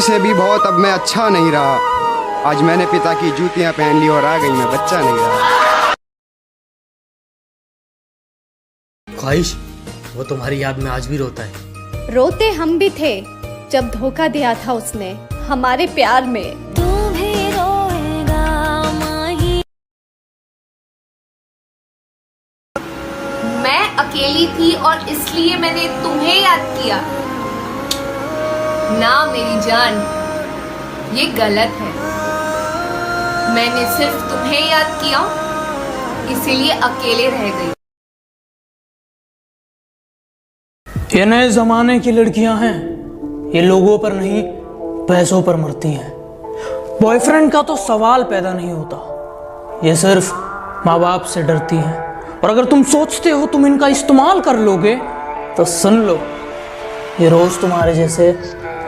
से भी बहुत अब मैं अच्छा नहीं रहा। आज मैंने पिता की जूतियां पहन ली और आ गई मैं बच्चा नहीं रहा। ख्वाहिश वो तुम्हारी याद में आज भी रोता है। रोते हम भी थे जब धोखा दिया था उसने हमारे प्यार में। तू भी रोएगा माही। मैं अकेली थी और इसलिए मैंने तुम्हें याद किया ना मेरी जान, ये गलत है। मैंने सिर्फ तुम्हें याद किया इसीलिए अकेले रह गई। ये नए जमाने की लड़कियां हैं, ये लोगों पर नहीं पैसों पर मरती हैं। बॉयफ्रेंड का तो सवाल पैदा नहीं होता, ये सिर्फ माँ बाप से डरती हैं। और अगर तुम सोचते हो तुम इनका इस्तेमाल कर लोगे तो सुन लो, ये रोज तुम्हारे जैसे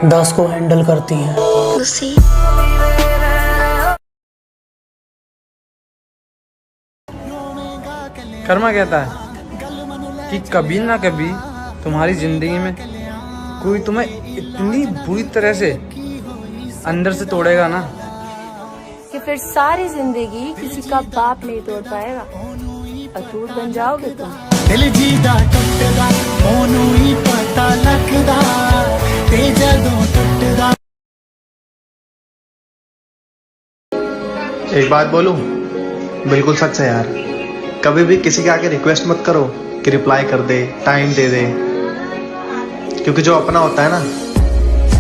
10 को हैंडल करती हैं। कर्मा कहता है कि कभी ना कभी तुम्हारी जिंदगी में कोई तुम्हें इतनी बुरी तरह से अंदर से तोड़ेगा ना कि फिर सारी जिंदगी किसी का बाप नहीं तोड़ पाएगा। अटूट बन जाओगे तुम। दिल जीदा टुटदा ओनू ही पता लगदा ते जदों टुटदा। एक बात बोलूं, बिल्कुल सच है यार। कभी भी किसी के आगे रिक्वेस्ट मत करो कि रिप्लाई कर दे, टाइम दे दे, क्योंकि जो अपना होता है ना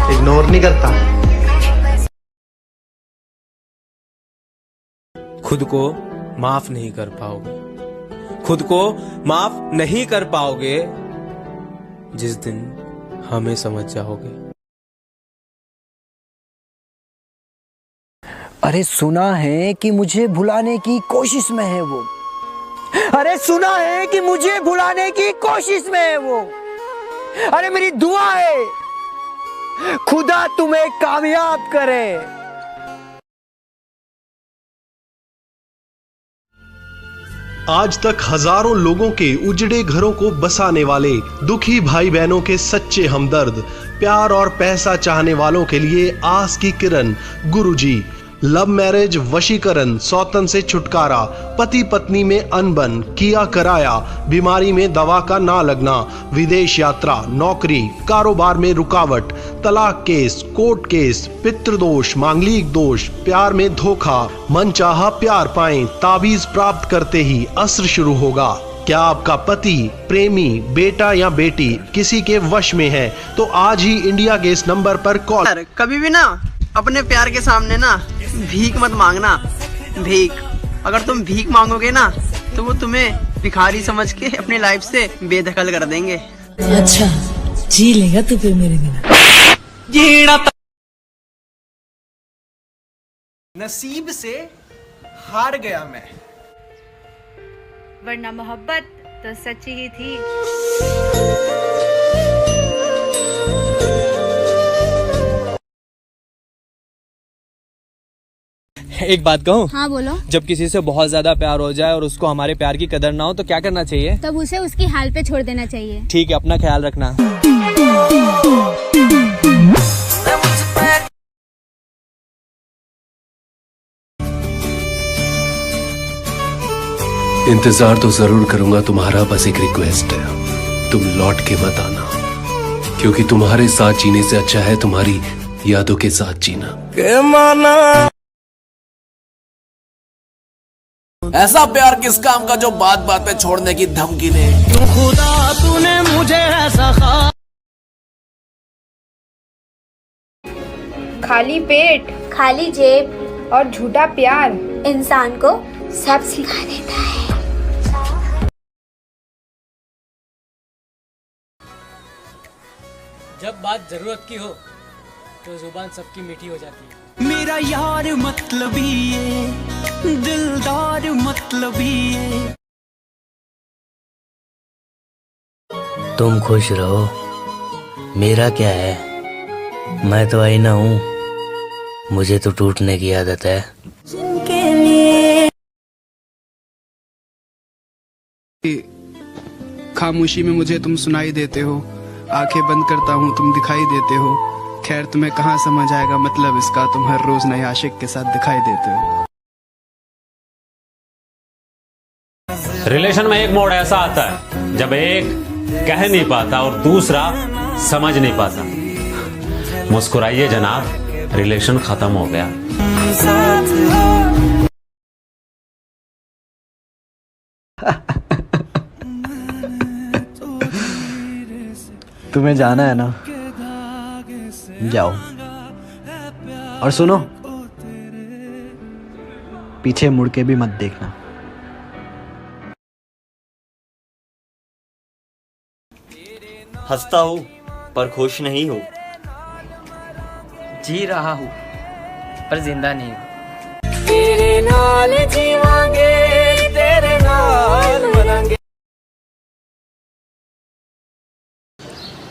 इग्नोर नहीं करता। खुद को माफ नहीं कर पाओगे, खुद को माफ नहीं कर पाओगे जिस दिन हमें समझ जाओगे। अरे सुना है कि मुझे भुलाने की कोशिश में है वो। अरे सुना है कि मुझे भुलाने की कोशिश में है वो। अरे मेरी दुआ है खुदा तुम्हें कामयाब करे। आज तक हजारों लोगों के उजड़े घरों को बसाने वाले दुखी भाई बहनों के सच्चे हमदर्द, प्यार और पैसा चाहने वालों के लिए आस की किरण गुरुजी। लव मैरिज, वशीकरण, सौतन से छुटकारा, पति पत्नी में अनबन, किया कराया, बीमारी में दवा का ना लगना, विदेश यात्रा, नौकरी, कारोबार में रुकावट, तलाक केस, कोर्ट केस, पितृदोष, मांगलिक दोष, प्यार में धोखा, मनचाहा प्यार पाएं, ताबीज प्राप्त करते ही असर शुरू होगा। क्या आपका पति, प्रेमी, बेटा या बेटी किसी के वश में है तो आज ही इंडिया के इस नंबर पर कॉल। कभी भी ना अपने प्यार के सामने ना भीख मत मांगना। भीख, अगर तुम भीख मांगोगे ना तो वो तुम्हें भिखारी समझ के अपनी लाइफ से बेदखल कर देंगे। अच्छा जी लेगा तू फिर मेरे बिना। नसीब से हार गया मैं, वरना मोहब्बत तो सच्ची ही थी। एक बात कहूँ? हाँ बोलो। जब किसी से बहुत ज्यादा प्यार हो जाए और उसको हमारे प्यार की कदर ना हो तो क्या करना चाहिए? तब उसे उसकी हाल पे छोड़ देना चाहिए। ठीक है, अपना ख्याल रखना। इंतजार तो जरूर करूंगा तुम्हारा, बस एक रिक्वेस्ट है, तुम लौट के मत आना, क्योंकि तुम्हारे साथ जीने से अच्छा है तुम्हारी यादों के साथ जीना। ऐसा प्यार किस काम का जो बात बात पे छोड़ने की धमकी दे। तू खुदा तूने मुझे ऐसा खाली पेट, खाली जेब और झूठा प्यार इंसान को सब सिखा देता है। जब बात जरूरत की हो तो जुबान सबकी मीठी हो जाती है। मेरा यार मतलबी है, दिलदार मतलबी है। तुम खुश रहो, मेरा क्या है, मैं तो आईना हूँ, मुझे तो टूटने की आदत है। जिनके लिए खामोशी में मुझे तुम सुनाई देते हो, आंखें बंद करता हूँ तुम दिखाई देते हो, खैर तुम्हें कहाँ समझ आएगा मतलब इसका, तुम हर रोज नए आशिक के साथ दिखाई देते हो। रिलेशन में एक मोड़ ऐसा आता है जब एक कह नहीं पाता और दूसरा समझ नहीं पाता। मुस्कुराइए जनाब, रिलेशन खत्म हो गया। तुम्हें जाना है ना, जाओ। और सुनो, पीछे मुड़ के भी मत देखना। हंसता हूँ पर खुश नहीं हूँ। जी रहा हूँ पर जिंदा नहीं हूँ। तेरे नाल जीवांगे, तेरे नाल मरांगे।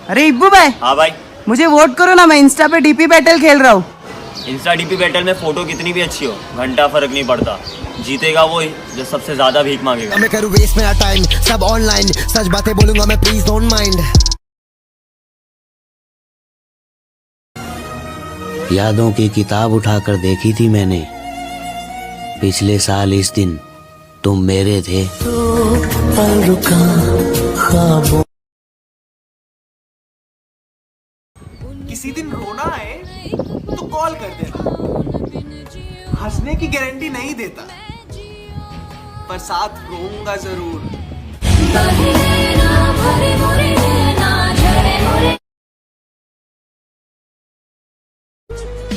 अरे इब्बू भाई। हाँ भाई। मुझे वोट करो ना, मैं इंस्टा पे डीपी बैटल खेल रहा हूँ। इंस्टा डीपी बैटल में फोटो कितनी भी अच्छी हो, घंटा फर्क नहीं पड़ता। जीतेगा वही जो सबसे ज्यादा भीख मांगेगा। मैं करूँ वेस्ट मेरा टाइम, सब ऑनलाइन, सच बातें बोलूंगा मैं, प्लीज डोंट माइंड। यादों की किताब उठाकर देखी थी मैंने, पिछले साल इस दिन तुम मेरे थे। पल रुका ख्वाबों। किसी दिन रोना आए तो कॉल कर देना। हंसने की गारंटी नहीं देता, पर साथ रोऊंगा जरूर।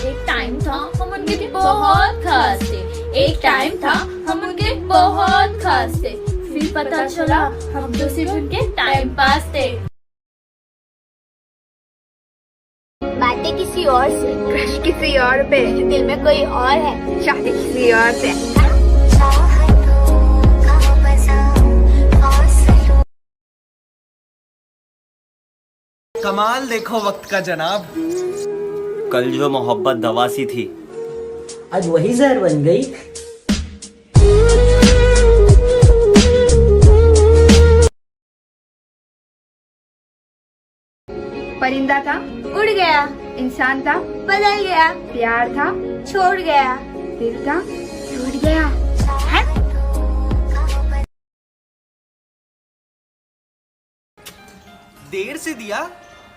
एक टाइम था हम उनके बहुत खास थे, एक टाइम था हम उनके बहुत खास थे, फिर पता चला हम तो सिर्फ उनके टाइम पास थे। बातें किसी और से, क्रश किसी और पे, दिल में कोई और है, शादी किसी और से। कमाल देखो वक्त का जनाब। कल जो मोहब्बत दवा सी थी, आज वही जहर बन गई। परिंदा था, उड़ गया। इंसान था, बदल गया। प्यार था, छोड़ गया। दिल था, टूट गया। है? देर से दिया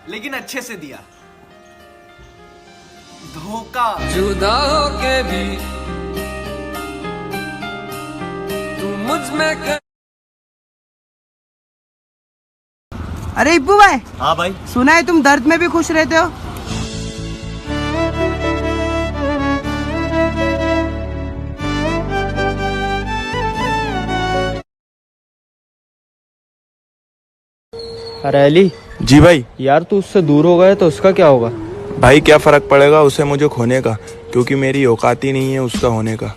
लेकिन अच्छे से दिया। धोखा। जुदा होके भी तू मुझ में कर। अरे इब्बू भाई। हाँ भाई। सुना है तुम दर्द में भी खुश रहते हो। अरे अली। जी भाई। यार तू उससे दूर हो गया तो उसका क्या होगा? भाई क्या फर्क पड़ेगा उसे मुझे खोने का, क्योंकि मेरी औकात ही नहीं है उसका होने का।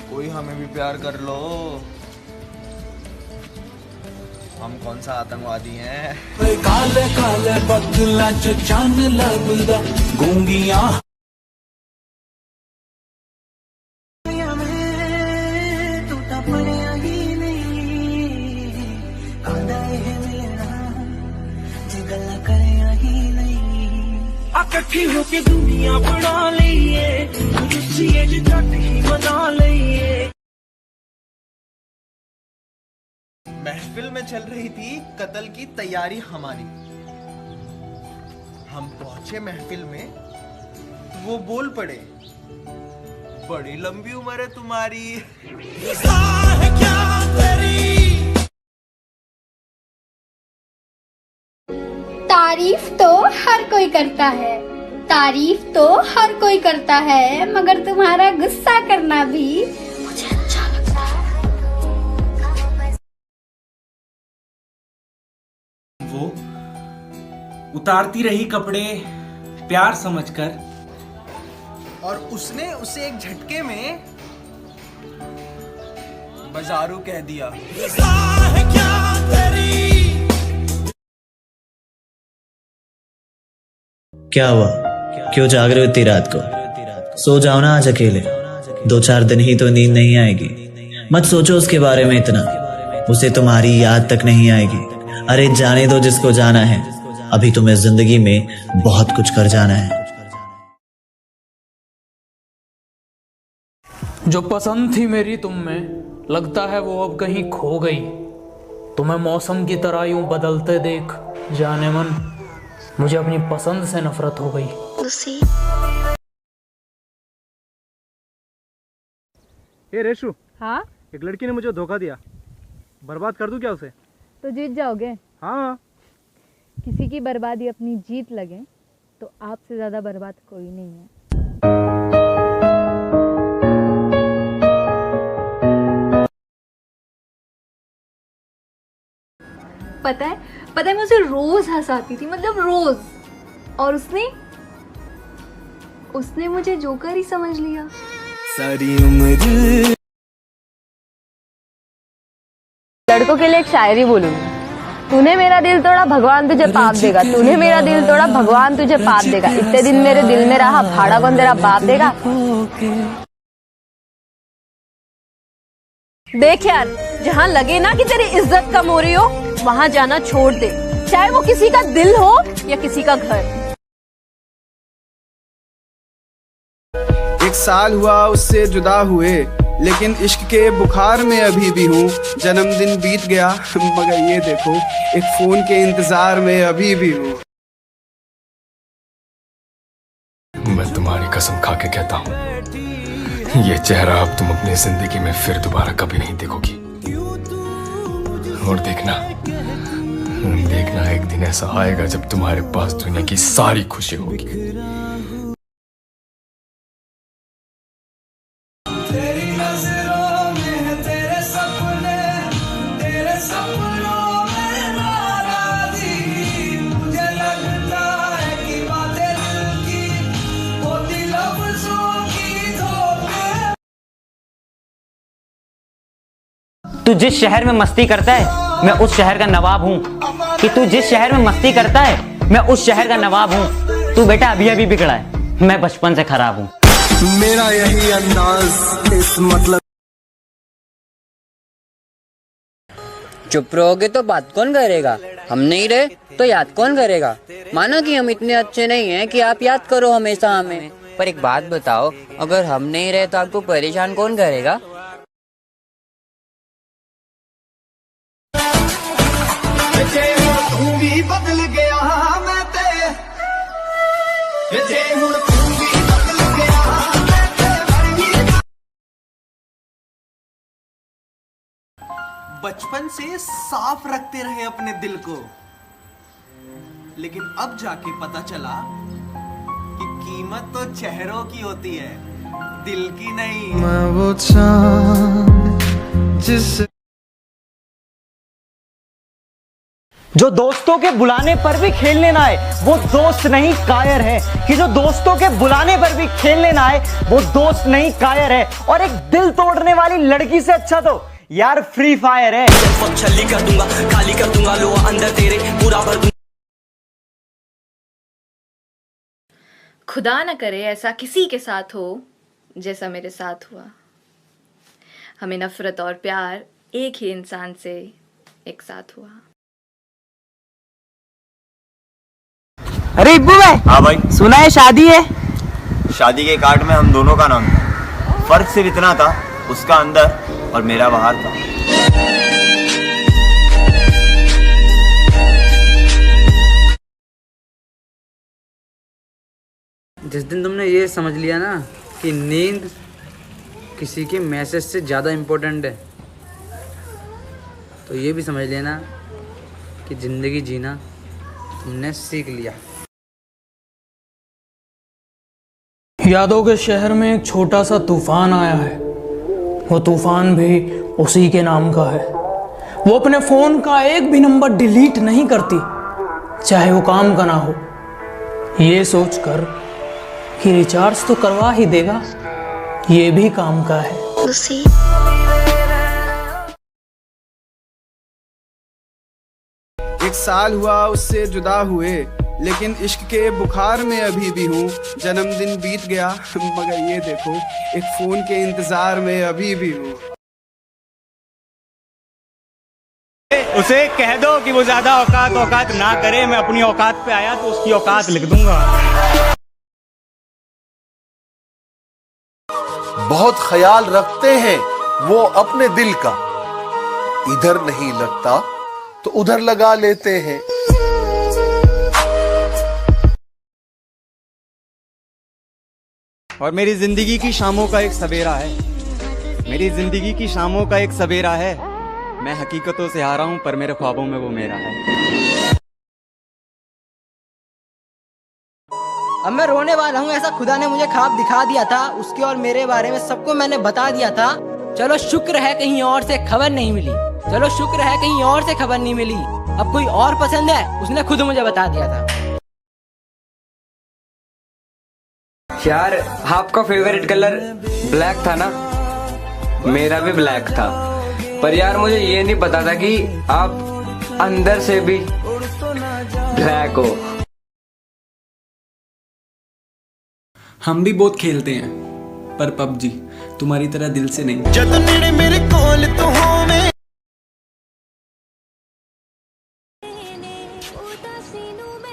कोई हमें भी प्यार कर लो। हम कौन सा आतंकवादी हैं? काले काले बदला च चन लगदा गूंगियां। इकट्ठी होके दुनिया बना लईए, रुस्सीए च जट ही बना लईए। महफिल में चल रही थी कत्ल की तैयारी हमारी। हम पहुंचे महफिल में तो वो बोल पड़े, बड़ी लंबी उम्र है तुम्हारी। क्या तारीफ तो हर कोई करता है, तारीफ तो हर कोई करता है, मगर तुम्हारा गुस्सा करना भी मुझे अच्छा लगता है। वो उतारती रही कपड़े प्यार समझकर, और उसने उसे एक झटके में बाजारू कह दिया। क्या हुआ, क्यों जाग रहे हो इतनी रात को? सो जाओ ना आज अकेले, 2-4 दिन ही तो नींद नहीं आएगी। मत सोचो उसके बारे में इतना, उसे तुम्हारी याद तक नहीं आएगी। अरे जाने दो जिसको जाना है, अभी तुम्हें जिंदगी में बहुत कुछ कर जाना है। जो पसंद थी मेरी तुम में, लगता है वो अब कहीं खो गई। तुम्हें मौसम की तरह यूं बदलते देख जाने मन, मुझे अपनी पसंद से नफरत हो गई। हे रेशु, हाँ, एक लड़की ने मुझे धोखा दिया, बर्बाद कर दूं क्या उसे? तो जीत जाओगे। हाँ। किसी की बर्बादी अपनी जीत लगे तो आपसे ज्यादा बर्बाद कोई नहीं है। पता है मुझे रोज हंसाती थी, मतलब रोज। और उसने मुझे जोकर ही समझ लिया। सारी उम्र लड़कों के लिए एक शायरी बोलूंगी। तूने मेरा दिल तोड़ा, भगवान तुझे पाप देगा। तूने मेरा दिल तोड़ा, भगवान तुझे पाप देगा। इतने दिन मेरे दिल में रहा, भाड़ा कौन तेरा बाप देगा। देख यार, जहाँ लगे ना कि तेरी इज्जत कम हो रही हो, वहाँ जाना छोड़ दे, चाहे वो किसी का दिल हो या किसी का घर। 1 साल हुआ उससे जुदा हुए, लेकिन इश्क के बुखार में अभी भी हूँ। जन्मदिन बीत गया मगर ये देखो, एक फोन के इंतजार में अभी भी हूँ। मैं तुम्हारी कसम खा के कहता हूँ, ये चेहरा अब तुम अपनी जिंदगी में फिर दोबारा कभी नहीं देखोगी। और देखना एक दिन ऐसा आएगा जब तुम्हारे पास दुनिया की सारी खुशी होगी। तेरी नजरों में तेरे सपनों में नाराज़ी, मुझे लगता है कि बातें दिल की होती लफ्ज़ों की धोखे। तू जिस शहर में मस्ती करता है, मैं उस शहर का नवाब हूँ। कि तू जिस शहर में मस्ती करता है, मैं उस शहर का नवाब हूँ। तू बेटा अभी बिगड़ा है, मैं बचपन से खराब हूँ। मेरा यही अंदाज इस मतलब। चुप रहोगे तो बात कौन करेगा? हम नहीं रहे तो याद कौन करेगा? मानो कि हम इतने अच्छे नहीं हैं कि आप याद करो हमेशा हमें। पर एक बात बताओ, अगर हम नहीं रहे तो आपको परेशान कौन करेगा? तू भी बदल गया, मैं ते हुण तू भी बदल गया, मैं ते। बचपन से साफ रखते रहे अपने दिल को, लेकिन अब जाके पता चला कि कीमत तो चेहरों की होती है, दिल की नहीं। मैं वो चांद जिस जो दोस्तों के बुलाने पर भी खेलने ना आए, वो दोस्त नहीं कायर है। कि जो दोस्तों के बुलाने पर भी खेलने ना आए, वो दोस्त नहीं कायर है। और एक दिल तोड़ने वाली लड़की से अच्छा तो यार फ्री फायर है। छली कर दूंगा, खाली कर दूंगा लोहा अंदर तेरे, पूरा भर दूंगा। खुदा न करे ऐसा किसी के साथ हो जैसा मेरे साथ हुआ। हमें नफरत और प्यार एक ही इंसान से एक साथ हुआ। अरे इब्बू भाई। हाँ भाई। सुना है शादी है? शादी के कार्ड में हम दोनों का नाम था, फर्क सिर्फ इतना था, उसका अंदर और मेरा बाहर था। जिस दिन तुमने ये समझ लिया ना कि नींद किसी के मैसेज से ज़्यादा इम्पोर्टेंट है, तो ये भी समझ लेना कि ज़िंदगी जीना तुमने सीख लिया। यादों के शहर में एक छोटा सा तूफान आया है। वो तूफान भी उसी के नाम का है। वो अपने फोन का एक भी नंबर डिलीट नहीं करती, चाहे वो काम का ना हो। ये सोचकर कि रिचार्ज तो करवा ही देगा, ये भी काम का है। एक साल हुआ उससे जुदा हुए, लेकिन इश्क के बुखार में अभी भी हूँ। जन्मदिन बीत गया मगर ये देखो, एक फोन के इंतजार में अभी भी हूँ। उसे कह दो कि वो ज्यादा औकात ना करे। मैं अपनी औकात पे आया तो उसकी औकात लिख दूंगा। बहुत ख्याल रखते हैं वो अपने दिल का, इधर नहीं लगता तो उधर लगा लेते हैं। और मेरी जिंदगी की शामों का एक सवेरा है, मेरी जिंदगी की शामों का एक सवेरा है। मैं हकीकतों से हारा हूं पर मेरे ख्वाबों में वो मेरा है। अब मैं रोने वाला हूँ, ऐसा खुदा ने मुझे ख्वाब दिखा दिया था। उसके और मेरे बारे में सबको मैंने बता दिया था। चलो शुक्र है कहीं और से खबर नहीं मिली, चलो शुक्र है कहीं और से खबर नहीं मिली। अब कोई और पसंद है, उसने खुद मुझे बता दिया था। यार आपका फेवरेट कलर ब्लैक था ना, मेरा भी ब्लैक था। पर यार मुझे ये नहीं पता था कि आप अंदर से भी ब्लैक हो। हम भी बहुत खेलते हैं पर पबजी तुम्हारी तरह दिल से नहीं। जद मेरे कोल तो होवे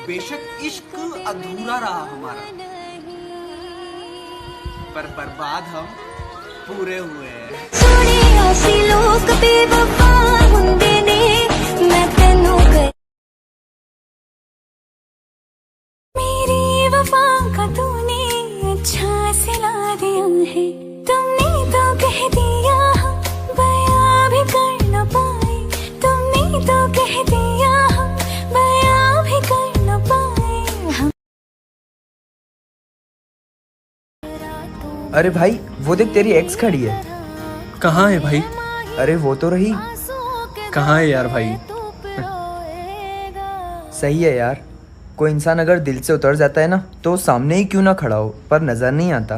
बेशक इश्क अधूरा रहा हमारा, पर बर्बाद हम पूरे हुए हैं। मेरी वफा का तूने अच्छा सिला दिया है। तुमने तो कह दिया बयां भी कर न पाए, तुमने तो कह दिया बयां भी कर न पाए। अरे भाई वो देख तेरी एक्स खड़ी है। कहाँ है भाई? अरे वो तो रही। कहाँ है यार भाई? सही है यार, कोई इंसान अगर दिल से उतर जाता है ना तो सामने ही क्यों ना खड़ा हो, पर नजर नहीं आता।